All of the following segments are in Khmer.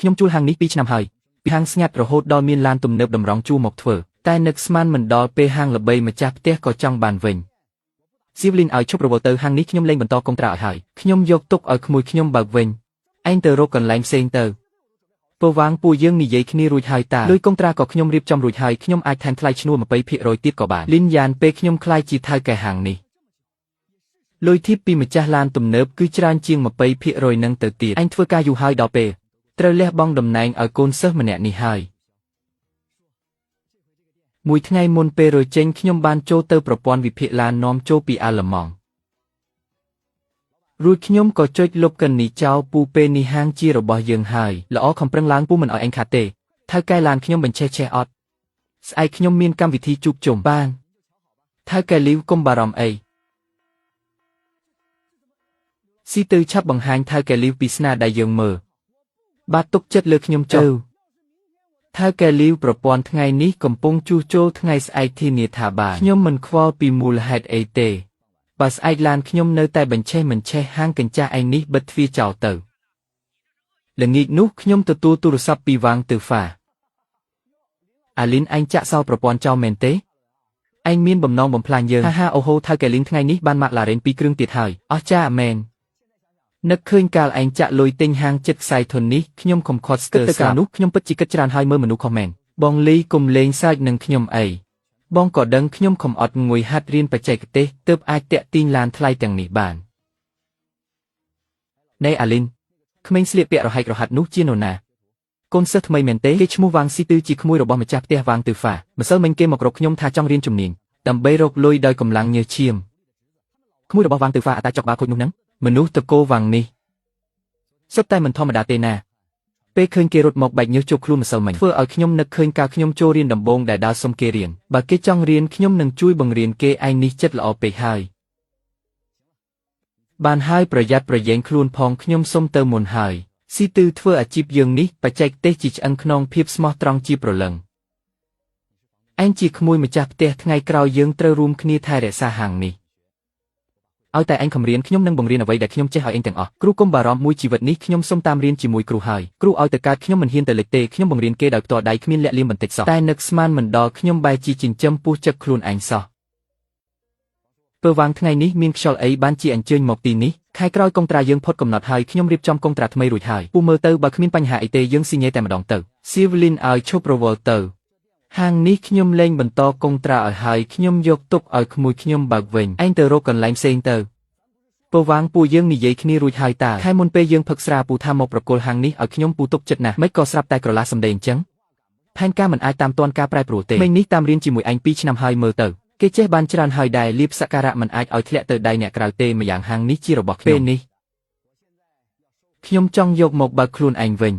ខ្ញុំជួលហាងនេះ2ឆ្នាំហើយពីហាងស្ងាត់រហូតដល់មានឡានទំនើបតម្រង់ជួលមកធ្វើតែនឹកស្មានមិនដល់ពេលហាងល្បីម្ចាស់ផ្ទះក៏ចង់បានវិញស៊ីវលីនឲ្យឈប់រវល់ទៅហាងនេះខ្ញុំលែងបន្តកុងត្រាឲ្យហើយខ្ញុំយកទុកឲ្យក្មួយខ្ញុំបើកវិញឯងទៅរកកន្លែងផ្សេងទៅពើវាងពួកយើងនិយាយគ្នារួចហើយតាលុយកុងត្រាក៏ខ្ញុំរៀបចំរួចហើយខ្ញុំអាចថែមថ្លៃឈ្នួល 20% ទៀតក៏បានលីនយ៉ានពេលខ្ញុំខ្លាយជាថៅកែហាងនេះលុយធីបពីម្ចាស់ឡានទំនើបគឺច្រើនជាង 20% នឹងទៅទៀតឯងធ្វើការយូរហើយដល់ពេលត្រូវលះបង់តំណែងឲ្យកូនសិស្សម្នាក់នេះហើយមួយថ្ងៃមុនពេលរចេញខ្ញុំបានចូលទៅប្រព័ន្ធវិភាគឡាននាំចូលពីអាល្លឺម៉ង់រួចខ្ញុំក៏ចុចលុបកន្នីចោលពូពេលនេះហាងជារបស់យើងហើយល្អខំប្រឹងឡើងពូមិនឲ្យឯងខាតទេថៅកែឡានខ្ញុំបញ្ឆេះអត់ស្អែកខ្ញុំមានកម្មវិធីជួបជុំបានថៅកែលីវកុំបារម្ភអីស៊ីទៅឆាប់បង្ហាញថៅកែលីវពីស្នាដៃយើងមើលបាទទុកចិត្តលើខ្ញុំចុះថៅកែលីវប្រព័ន្ធថ្ងៃនេះកំពុងជួសជុលថ្ងៃស្អែកធានាថាបានខ្ញុំមិនខ្វល់ពីមូលហេតុអីទេបើស្អែកឡានខ្ញុំនៅតែបញ្ឆេះមិនឆេះហាងកញ្ចាស់ឯងនេះបិទទ្វារចោលទៅល្ងាចនោះខ្ញុំទទួលទូរស័ព្ទពីវាងទៅហ្វាអាលីនឯងចាក់សោប្រព័ន្ធចោលមែនទេឯងមានបំណងបំផ្លាញយើងហាអូហូថៅកែលីនថ្ងៃនេះបានម៉ាក់ឡារ៉េន2គ្រឿងទៀតហើយអស់ចាមែននឹកឃើញកាលឯងចាក់លុយទិញហាងចិត្តខ្សែធននេះខ្ញុំខំខត់ស្ទើរកាលនោះខ្ញុំពិតជាគិតច្រើនហើយមើលមនុស្សខុសមែនបងលីកុំលេងសើចនឹងខ្ញុំអីបងក៏ដឹងខ្ញុំខំអត់ងុយហាត់រៀនបច្ចេកទេសទើបអាចតាក់ទាញឡានថ្លៃទាំងនេះបានណែអាលីនក្មេងស្លៀកពាក់រហែករហ័តនោះជានរណាកូនសិស្សថ្មីមែនទេគេឈ្មោះវាងស៊ីទឺជាក្មួយរបស់ម្ចាស់ផ្ទះវាងទឺហ្វាម្សិលមិញគេមករកខ្ញុំថាចង់រៀនជំនាញដើម្បីរកលុយដោយកម្លាំងញើសឈាមក្មួយរបស់វាងទឺហ្វាអាតាចុកបាខូចនោះហ្នឹងមនុស្សតកោវាងនេះសុទ្ធតែមិនធម្មតាទេណាពេលឃើញគេរត់មកបែកញើសជោគខ្លួនម្សិលមិញធ្វើឲ្យខ្ញុំនឹកឃើញកាលខ្ញុំចូលរៀនដំបូងដែលដើរសុំគេរៀនបើគេចង់រៀនខ្ញុំនឹងជួយបង្រៀនគេឯងនេះចិត្តល្អពេកហើយបានហើយប្រយ័ត្នប្រយែងខ្លួនផងខ្ញុំសុំទៅមុនហើយស៊ីទឺធ្វើអាជីពយើងនេះបច្ចេកទេសជាឆ្អឹងខ្នងភាពស្មោះត្រង់ជាប្រលឹងឯងជាក្មួយម្ចាស់ផ្ទះថ្ងៃក្រោយយើងត្រូវរួមគ្នាថែរក្សាហាងនេះឲ្យតែឯងខំរៀនខ្ញុំនឹងបង្រៀនអ្វីដែលខ្ញុំចេះឲ្យឯងទាំងអស់គ្រូកុំបារម្ភមួយជីវិតនេះខ្ញុំសុំតាមរៀនជាមួយគ្រូហើយគ្រូឲ្យទៅកើតខ្ញុំមិនហ៊ានទៅលេចទេខ្ញុំបង្រៀនគេដោយផ្ទាល់ដៃគ្មានលាក់លៀមបន្តិចសោះតែនឹកស្មានមិនដល់ខ្ញុំបែរជាចិញ្ចឹមពោះចឹកខ្លួនឯងសោះពើវាងថ្ងៃនេះមានខ្យល់អីបានជាអញ្ជើញមកទីនេះខែក្រោយកុងត្រាយើងផុតកំណត់ហើយខ្ញុំរៀបចំកុងត្រាថ្មីរួចហើយពូមើលទៅបើគ្មានបញ្ហាអីទេយើងស៊ីញ៉េតែម្ដងទៅសៀវលីនឲ្យឈប់រវល់ទៅហាងនេះខ្ញុំលែងបន្តកុងត្រាឲ្យហើយខ្ញុំយកទុកឲ្យក្មួយខ្ញុំបើកវិញឯងទៅរកកន្លែងផ្សេងទៅពើវាងពួកយើងនិយាយគ្នារួចហើយតាខែមុនពេលយើងផឹកស្រាពូថាមកប្រគល់ហាងនេះឲ្យខ្ញុំពូទុកចិត្តណាស់មិនក៏ស្រាប់តែក្រឡាសម្ដីអញ្ចឹងផែនការមិនអាចតាមទាន់ការប្រែប្រួលទេមិញនេះតាមរៀនជាមួយឯង2ឆ្នាំហើយមើលទៅគេចេះបានច្រើនហើយដែរលៀបសក្ការៈមិនអាចឲ្យធ្លាក់ទៅដៃអ្នកក្រៅទេម្យ៉ាងហាងនេះជារបស់ខ្ញុំពេលនេះខ្ញុំចង់យកមកបើកខ្លួនឯងវិញ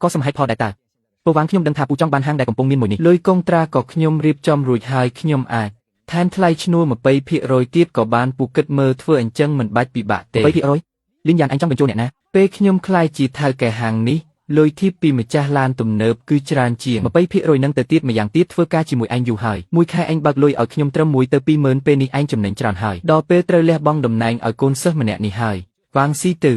ក៏សមហេតុផលដែរតាពើវាងខ្ញុំដឹងថាពូចង់បានហាងដែលកំពុងមានមួយនេះលុយកុងត្រាក៏ខ្ញុំរៀបចំរួចហើយខ្ញុំអាចថែមថ្លៃឈ្នួល 20% ទៀតក៏បានពូគិតមើលធ្វើអញ្ចឹងមិនបាច់ពិបាកទេ 20% លីនយ៉ានអញចង់បញ្ចូលអ្នកណាពេលខ្ញុំខ្លាយជាថៅកែហាងនេះលុយធីបពីម្ចាស់ឡានទំនើបគឺច្រើនជាង 20% នឹងទៅទៀតម្យ៉ាងទៀតធ្វើការជាមួយឯងយូរហើយមួយខែឯងបើកលុយឲ្យខ្ញុំត្រឹម1ទៅ20000ពេលនេះឯងចំណេញច្រើនហើយដល់ពេលត្រូវលះបង់តំណែងឲ្យកូនសិស្សម្នាក់នេះហើយវាងស៊ីទៅ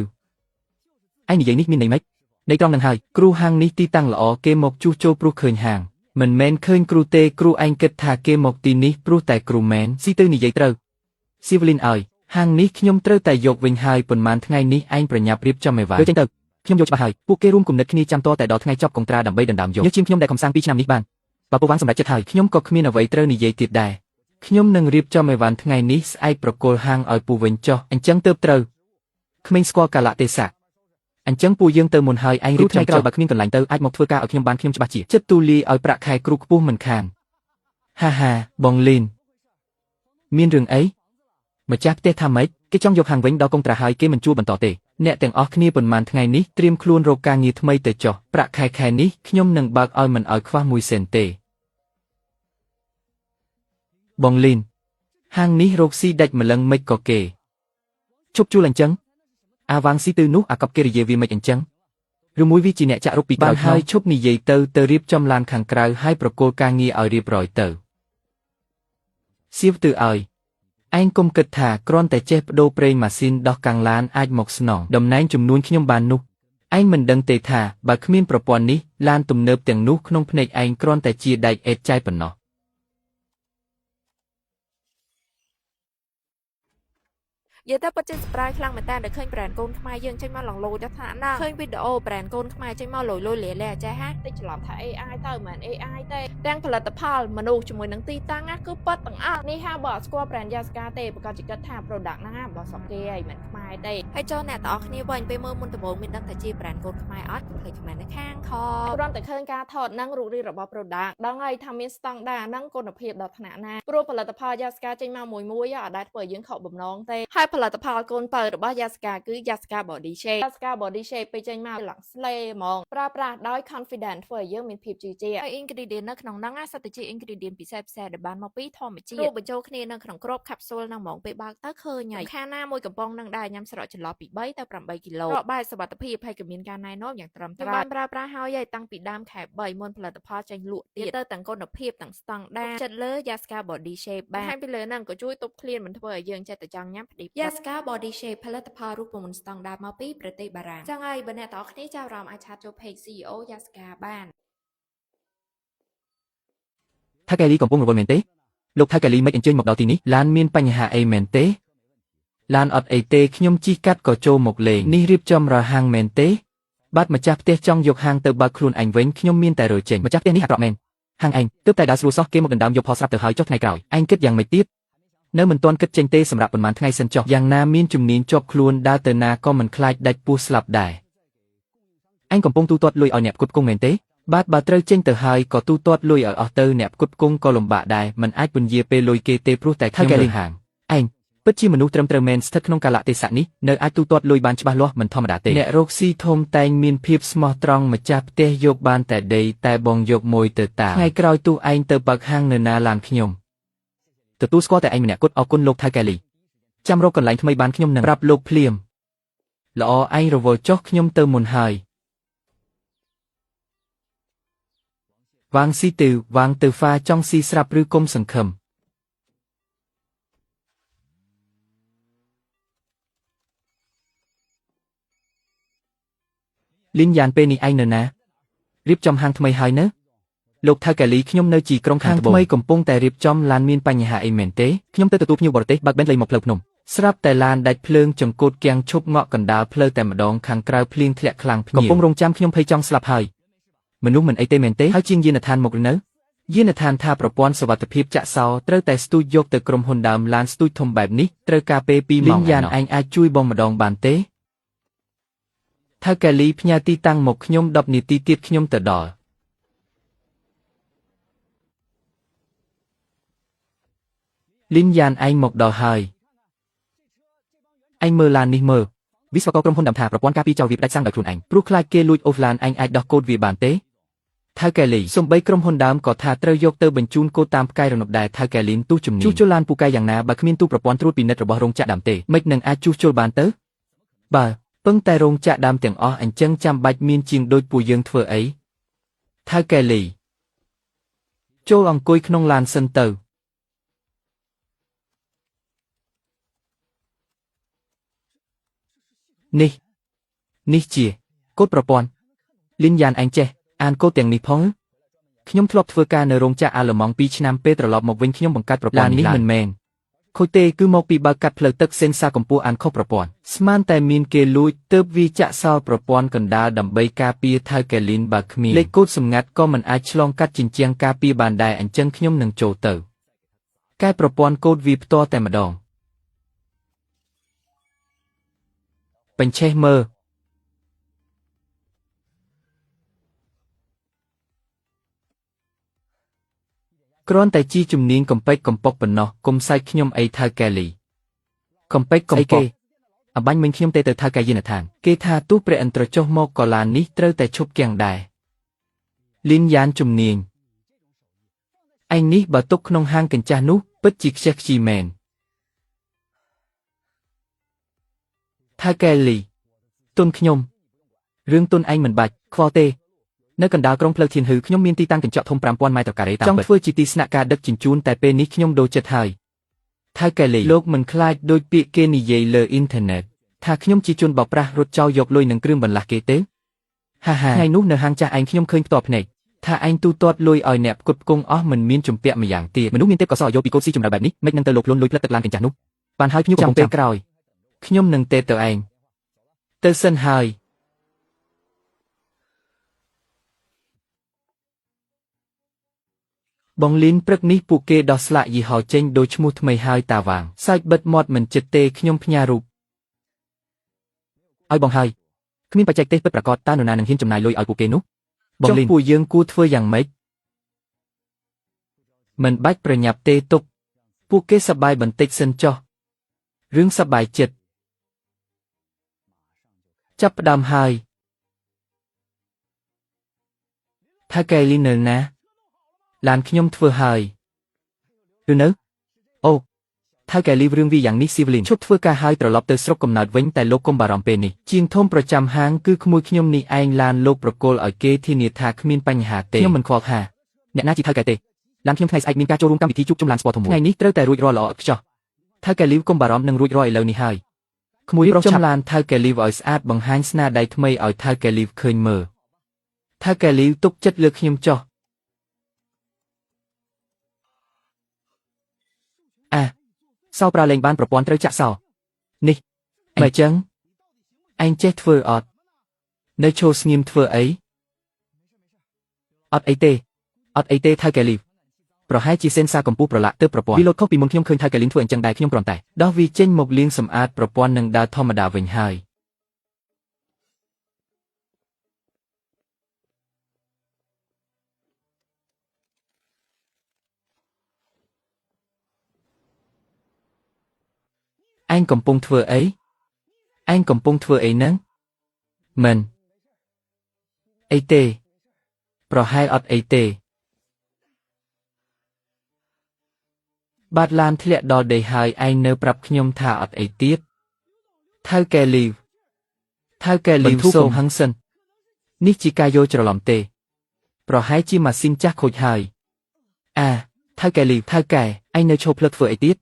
ឯងនិយាយនេះមានន័យម៉េចន័យត្រង់នឹងហើយគ្រូហាងនេះទីតាំងល្អគេមកជួសជុលព្រោះឃើញហាងមិនមែនឃើញគ្រូទេគ្រូឯងគិតថាគេមកទីនេះព្រោះតែគ្រូមែនស៊ីទៅនិយាយត្រូវស៊ីវលីនឲ្យហាងនេះខ្ញុំត្រូវតែយកវិញហើយប៉ុន្មានថ្ងៃនេះឯងប្រញាប់រៀបចំអីវ៉ាយកចេញទៅខ្ញុំយកច្បាស់ហើយពួកគេរួមគំនិតគ្នាចាំតតែដល់ថ្ងៃចប់កុងត្រាដើម្បីដណ្ដើមយកជាងខ្ញុំដែលកំសាំង2ឆ្នាំនេះបានបើពូវាងសម្រេចចិត្តហើយខ្ញុំក៏គ្មានអ្វីត្រូវនិយាយទៀតដែរខ្ញុំនឹងរៀបចំអីវ៉ាន់ថ្ងៃនេះស្អែកប្រគល់ហាងឲ្យពូវិញចុះអញ្ចឹងទើបត្រូវក្មេងស្គាល់កាលៈទេសៈអញ្ចឹងពួកយើងទៅមុនហើយឯងរៀបចំក្រោយបើគ្មានកន្លែងទៅអាចមកធ្វើការឲ្យខ្ញុំបានខ្ញុំច្បាស់ជាចិត្តទូលាយឲ្យប្រាក់ខែគ្រូខ្ពស់មិនខានហាបងលីនមានរឿងអីម្ចាស់ផ្ទះថាម៉េចគេចង់យកហាងវិញដល់កុងត្រាហើយគេមិនជួលបន្តទេអ្នកទាំងអស់គ្នាប៉ុន្មានថ្ងៃនេះត្រៀមខ្លួនរកការងារថ្មីទៅចុះប្រាក់ខែនេះខ្ញុំនឹងបើកឲ្យមិនឲ្យខ្វះ1សេនទេបងលីនហាងនេះរកស៊ីដាច់ម្លឹងមិនក៏គេជប់ជួលអញ្ចឹងអាវាងស៊ីទៅនោះអាកប់គេរយាវាមិនអញ្ចឹងឬមួយវាជាអ្នកចាក់រុកពីក្រោយហើយឈប់និយាយទៅរៀបចំឡានខាងក្រៅហើយប្រគល់ការងារឲ្យរៀបរយទៅសៀវទៅឲ្យ ឯងគុំគិតថាគ្រាន់តែចេះបដូរប្រេងម៉ាស៊ីនដោះកាំងឡានអាចមកស្នងតំណែងចំនួនខ្ញុំបាននោះឯងមិនដឹងទេថាបើគ្មានប្រព័ន្ធនេះឡានទំនើបទាំងនោះក្នុងភ្នែកឯងគ្រាន់តែជាដែកអេតចាយប៉ុណ្ណោះនិយាយទៅពិតជាសប្រាយខ្លាំងមែនតើដែលឃើញ brand កូនខ្មែរយើងចេញមកឡងលូដល់ថ្នាក់ណាឃើញវីដេអូ brand កូនខ្មែរចេញមកលុយលុយលាលាចេះហ่าតិចច្រឡំថា AI ទៅមិន AI ទេទាំងផលិតផលមនុស្សជាមួយនឹងទីតាំងគឺប៉ិតទាំងអស់នេះហាបើអត់ស្គាល់ brand Yaska ទេប្រកាសជាគិតថា product ហ្នឹងរបស់ស្រុកគេឯងមិនខ្មែរទេហើយចូលអ្នកទាំងអស់គ្នាវិញពេលមើលមុនដំបូងមានដឹងថាជា brand កូនខ្មែរអត់ភ្លេច comment នៅខាងខគ្រាន់តែឃើញការថតហ្នឹងរូបរាងរបស់ product ដឹងហើយថាមានស្តង់ដារហ្នឹងគុណភាពដល់ថ្នាក់ណាព្រោះផលិតផល Yaska ចេញមកមួយអត់ដែលធ្វើឲ្យយើងខកបំណងទេហើយផលិតផលកូនបើរបស់ Yaska គឺ Yaska Body Shape Yaska Body Shape ពេលចេញមកឡើងស្លេហ្មងប្រើប្រាស់ដោយ confident ធ្វើឲ្យយើងមានភាពជឿជាក់ហើយ ingredient នៅក្នុងហ្នឹងសិតតែជា ingredient ពិសេសដែលបានមកពីធម្មជាតិរួមបញ្ចូលគ្នានៅក្នុងគ្រាប់ capsule ហ្នឹងហ្មងពេលបើកទៅឃើញហើយខាងណាមួយកំប៉ុងនឹងដែរញ៉ាំស្រកចន្លោះពី3ទៅ8គីឡូប្រកបែបសុវត្ថិភាពហើយក៏មានការណែនាំយ៉ាងត្រឹមត្រូវបានប្រើប្រាស់ហើយតាំងពីដើមខែ3មុនផលិតផលចេញលក់ទៀតទៅទាំងគុណភាពទាំងស្តង់ដារចិត្តលើ Yaska Body Shape បានហើយពីលើហ្នឹងក៏ជួយទប់ឃ្លានមិនធ្វើឲ្យយើងចិត្តតែចង់ញ៉ាំផ្ដេក Yaska Body Shape ផលិតផលរូបមន្តស្តង់ដារមកពីប្រទេសបារាំងចឹងហើយបើអ្នកទាំងអស់គ្នាចាប់អារម្មណ៍អាចឆាតចូល page CEO Yaska បានថាកែលីកំពុងរវល់មែនទេលោកថាកែលីមិនអញ្ជើញមកដល់ទីនេះឡានមានបញ្ហាអីមែនទេឡានអត់អីទេខ្ញុំជិះកាត់ក៏ចូលមកលេងនេះរៀបចំរហាងមែនទេបាទម្ចាស់ផ្ទះចង់យកហាងទៅបើកខ្លួនឯងវិញខ្ញុំមានតែរើចេញម្ចាស់ផ្ទះនេះអាក្រក់មែនហាងឯងទើបតែដើរស្រួលសោះគេមកដណ្ដើមយកផលស្រាប់ទៅហើយចុះថ្ងៃក្រោយឯងគិតយ៉ាងម៉េចទៀតនៅមិនទាន់គិតចេញទេសម្រាប់ប៉ុន្មានថ្ងៃសិនចុះយ៉ាងណាមានជំនាញជាប់ខ្លួនដើរទៅណាក៏មិនខ្លាចដាច់ពោះស្លាប់ដែរឯងកំពុងទូទាត់លុយឲ្យអ្នកផ្គត់ផ្គង់មែនទេបាទបើត្រូវចេញទៅហើយក៏ទូទាត់លុយឲ្យអស់ទៅអ្នកផ្គត់ផ្គង់ក៏លំបាកដែរមិនអាចពន្យាពេលលុយគេទេព្រោះតែខ្ញុំលើហាងឯងពិតជាមនុស្សត្រឹមត្រូវមែនស្ថិតក្នុងកាលៈទេសៈនេះនៅអាចទូទាត់លុយបានច្បាស់លាស់មិនធម្មតាទេអ្នករកស៊ីធំតែងមានភាពស្មោះត្រង់ម្ចាស់ផ្ទះយកបានតែដីតែបងយកមួយទៅតាមថ្ងៃក្រោយទោះឯងទៅបើកហាងនៅណាឡានខ្ញុំទទួលស្គាល់តែឯងម្នាក់គត់អរគុណលោកថៅកែលីចាំរកកន្លែងថ្មីបានខ្ញុំនឹងប្រាប់លោកភ្លាមល្អឯងរវល់ចុះខ្ញុំទៅមុនហើយវាងស៊ីទៅវាងទៅហ្វាចង់ស៊ីស្រាប់ឬគុំសង្ឃឹមលីនយ៉ានពេលនេះឯងនៅណារៀបចំហាងថ្មីហើយនៅលោកថៅកែលីខ្ញុំនៅជីក្រុងខាងត្បូងថ្មីកំពុងតែរៀបចំឡានមានបញ្ហាអីមែនទេខ្ញុំទៅទទួលភ្ញៀវបរទេសបើកបេនលីមកផ្លូវភ្នំស្រាប់តែឡានដាច់ភ្លើងចង្កូតគាំងឈប់ងក់កណ្ដាលផ្លូវតែម្ដងខាងក្រៅភ្លៀងធ្លាក់ខ្លាំងភ្ញៀវកំពុងរងចាំខ្ញុំភ័យចង់ស្លាប់ហើយមនុស្សមិនអីទេមែនទេហើយជាងយានដ្ឋានមកឬនៅយានដ្ឋានថាប្រព័ន្ធសុវត្ថិភាពចាក់សោត្រូវតែស្ទូចយកទៅក្រុមហ៊ុនដើមឡានស្ទូចធំបែបនេះត្រូវការពេល2ម៉ោងយ៉ានឯងអាចជួយបងម្ដងបានទេថៅកែលីផ្ញើទីតាំងមកខ្ញុំ10នាទីទៀតខ្ញុំទៅដល់លីនយ៉ានឯងមកដល់ហើយឯងមើលឡាននេះមើលវិស្វករក្រុមហ៊ុនដើមថាប្រព័ន្ធការពារចោលវាផ្ដាច់សាំងដោយខ្លួនឯងព្រោះខ្លាចគេលួចអូសឡានឯងអាចដោះកូដវាបានទេថៅកែលីសំបីក្រុមហ៊ុនដើមក៏ថាត្រូវយកទៅបញ្ជូនកូដតាមផ្កាយរណបដែរថៅកែលីទូជំនាញជួសជុលឡានពូកែយ៉ាងណាបើគ្មានទូប្រព័ន្ធត្រួតពិនិត្យរបស់រោងចក្រដើមទេមិននឹងអាចជួសជុលបានទៅបើពឹងតែរោងចក្រដើមទាំងអស់អញ្ចឹងចាំបាច់មានជាងដូចពួកយើងធ្វើអីថៅកែលីចូលអង្គុយក្នុងឡានសិនទៅនេះជាកូដប្រព័ន្ធលីនយ៉ានឯងចេះអានកូដទាំងនេះផងខ្ញុំធ្លាប់ធ្វើការនៅរោងចក្រអាល្លឺម៉ង់2ឆ្នាំពេលត្រឡប់មកវិញខ្ញុំបង្កើតប្រព័ន្ធនេះមិនមែនខូចទេគឺមកពីបើកកាត់ផ្លូវទឹកសេនសាកម្ពុជាអានខុសប្រព័ន្ធស្មានតែមានគេលួចទើបវាចាក់សោប្រព័ន្ធកណ្ដាលដើម្បីការពារថៅកែលីនបើគ្មានលេខកូដសម្ងាត់ក៏មិនអាចឆ្លងកាត់ជញ្ជាំងការពារបានដែរអញ្ចឹងខ្ញុំនឹងចូលទៅកែប្រព័ន្ធកូដវាផ្ទាល់តែម្ដងបញ្ឆេះមើលគ្រាន់តែជីជំនាញកំពេចកំប៉ុកប៉ុណ្ណោះគុំសាច់ខ្ញុំអីថៅកែលីកំពេចកំប៉ុកអបាញ់មិញខ្ញុំទេទៅថៅកែយានដ្ឋានគេថាទោះព្រះឥន្ទ្រចុះមកក៏ឡាននេះត្រូវតែឈប់គាំងដែរលីនយ៉ានជំនាញឯងនេះបើទុកក្នុងហាងកញ្ចាស់នោះពិតជាខ្ជះខ្ជាយមែនថៅកែលីទុនខ្ញុំរឿងទុនឯងមិនបាច់ខ្វល់ទេនៅកណ្ដាលក្រុងផ្លូវធានហឺខ្ញុំមានទីតាំងកញ្ចក់ធំ5000ម៉ែត្រការ៉េតាមពិតចង់ធ្វើជាទីស្នាក់ការដឹកជញ្ជូនតែពេលនេះខ្ញុំដូរចិត្តហើយ ថៅកែលីលោកមិនខ្លាចដោយពាក្យគេនិយាយលើអ៊ីនធឺណិតថាខ្ញុំជាជនបោកប្រាស់រត់ចោលយកលុយនឹងគ្រឿងបន្លាស់គេទេហាហាថ្ងៃនោះនៅហាងចាស់ឯងខ្ញុំឃើញផ្ទាល់ភ្នែកថាឯងទូទាត់លុយឲ្យអ្នកផ្គត់ផ្គង់អស់មិនមានជំពាក់ម្យ៉ាងទៀតមនុស្សមានទេពកសោយកពីកូនស៊ីចម្រៅបែបនេះមិននឹងទៅលោកខ្លួនលុយផ្លិតទឹកឡានកញ្ចាស់នោះបានហើយខ្ញុំកំពុងពេលក្រោយខ្ញុំនឹងទេទៅឯងទៅសិនហើយបងលីនព្រឹកនេះពួកគេដោះស្លាកយីហោចេញដោយឈ្មោះថ្មីហើយតាវាងសាច់បិទមាត់មិនចិត្តទេខ្ញុំផ្ញើរូបឲ្យបងហើយគ្មានបច្ចេកទេសពិតប្រាកដតើនរណានឹងហ៊ានចំណាយលុយឲ្យពួកគេនោះបងលីនពួកយើងគួរធ្វើយ៉ាងម៉េចមិនបាច់ប្រញាប់ទេទុកពួកគេសប្បាយបន្តិចសិនចុះរឿងសប្បាយចិត្តចាប់ផ្ដើមហើយថាកែលីនៅណាឡានខ្ញុំធ្វើហើយឬនៅអូថៅកែលីរឿងវាយ៉ាងនេះស៊ីវលីនឈប់ធ្វើការហើយត្រឡប់ទៅស្រុកកំណើតវិញតែលោកកុំបារម្ភពេលនេះជាងធំប្រចាំហាងគឺក្មួយខ្ញុំនេះឯងឡានលោកប្រគល់ឲ្យគេធានាថាគ្មានបញ្ហាទេខ្ញុំមិនខ្វល់ថាអ្នកណាជាថៅកែទេឡានខ្ញុំថ្ងៃស្អែកមានការចូលរួមកម្មវិធីជួបជុំឡានស្ពតធំមួយថ្ងៃនេះត្រូវតែរួចរាល់ល្អឥតខ្ចោះថៅកែលីកុំបារម្ភនឹងរួចរាល់ឥឡូវនេះហើយក្មួយប្រុសចំឡានថៅកែលីឲ្យស្អាតបង្ហាញស្នាដៃថ្មីឲ្យថៅកែលីឃើញមើលថៅកែលីទុកចិត្តលើខ្ញុំចុះសោប្រើលេងបានប្រព័ន្ធត្រូវចាក់សោនេះមិនចឹងឯងចេះធ្វើអត់នៅឈរស្ងៀមធ្វើអីអត់អីទេអត់អីទេថៅកែលីប្រហែលជាសេនសាកម្ពុជាប្រឡាក់ទៅប្រព័ន្ធវាលោតខុសពីមុនខ្ញុំឃើញថៅកែលីធ្វើអញ្ចឹងដែរខ្ញុំគ្រាន់តែដោះវាចេញមកលាងសម្អាតប្រព័ន្ធនឹងដើរធម្មតាវិញហើយឯងកំពុងធ្វើអីឯងកំពុងធ្វើអីហ្នឹងមិនអីទេប្រហែលអត់អីទេបាត់ឡានធ្លាក់ដល់ដីហើយឯងនៅប្រាប់ខ្ញុំថាអត់អីទៀតថៅកែលីសូមហឹងសិននេះជាការយល់ច្រឡំទេប្រហែលជាម៉ាស៊ីនចាស់ខូចហើយថៅកែលីថៅកែឯងនៅឈប់ភ្លើកធ្វើអីទៀត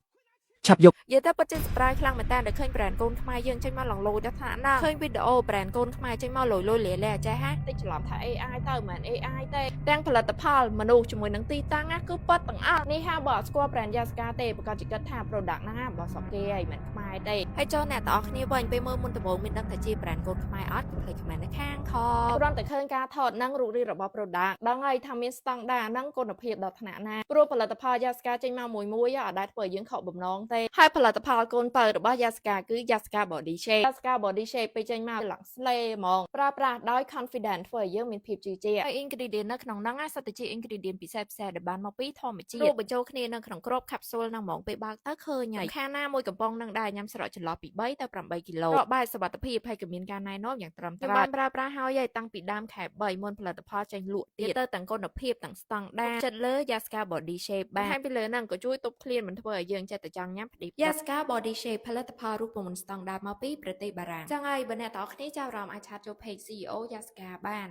ឆាប់យកនិយាយទៅពិតជាសប្បាយខ្លាំងមែនតើដែលឃើញប្រែនកូនខ្មែរយើងចេញមកឡងលូយដល់ថ្នាក់ណាឃើញវីដេអូប្រែនកូនខ្មែរចេញមកលុយលាចេះហាតិចច្រឡំថា AI ទៅមិន AI ទេទាំងផលិតផលមនុស្សជាមួយនឹងទីតាំងណាគឺប៉ិតទាំងអស់នេះហាបើអត់ស្គាល់ប្រែនយ៉ាស្កាទេប្រកាសជាគិតថា product ហ្នឹងបើស្រុកគេហើយមិនខ្មែរទេហើយចូលអ្នកទាំងអស់គ្នាវិញពេលមើលមុនដំបូងមានដឹងថាជាប្រែនកូនខ្មែរអត់ភ្លេចខ្មែរនៅខាងខគ្រាន់តែឃើញការថតនឹងរូបរាងរបស់ product ដឹងហើយថាមានស្តង់ដារហ្នឹងគុណភាពដល់ថ្នាក់ណាព្រោះផលិតផលយ៉ាស្កាចេញមកមួយអត់ដែលធ្វើយើងខកបំណងទេហើយផលិតផលកូនបើរបស់ Yaska គឺ Yaska Body Shape Yaska Body Shape ពេលចេញមកឡើងស្លេហ្មងប្រើប្រាស់ដោយ confident ធ្វើឲ្យយើងមានភាពជឿជាក់ហើយ ingredient នៅក្នុងហ្នឹងសុទ្ធតែជា ingredient ពិសេសដែលបានមកពីធម្មជាតិរួមបញ្ចូលគ្នានៅក្នុងគ្រាប់ capsule ហ្នឹងហ្មងពេលបើកទៅឃើញហើយខាណាមួយកំប៉ុងហ្នឹងដែរញ៉ាំស្រកចន្លោះពី3ទៅ8គីឡូបែបសុវត្ថិភាពហើយក៏មានការណែនាំយ៉ាងត្រឹមត្រូវបានប្រើប្រាស់ហើយតាំងពីដើមខែ3មុនផលិតផលចេញលក់ទៀតទៅទាំងគុណភាពទាំងស្តង់ដារចិត្តលើ Yaska Body Shape បានហើយពីលើហ្នឹងក៏ជួយទប់ឃ្លានមិនធ្វើឲ្យយើងចេះតែចង់ញ៉ាំផ្ដិប Yaska Body Shape ផលិតផលរូបមន្តស្តង់ដារមកពីប្រទេសបារាំងចឹងហើយបើអ្នកទាំងអស់គ្នាចាប់អារម្មណ៍អាចឆាតចូល page CEO Yaska បាន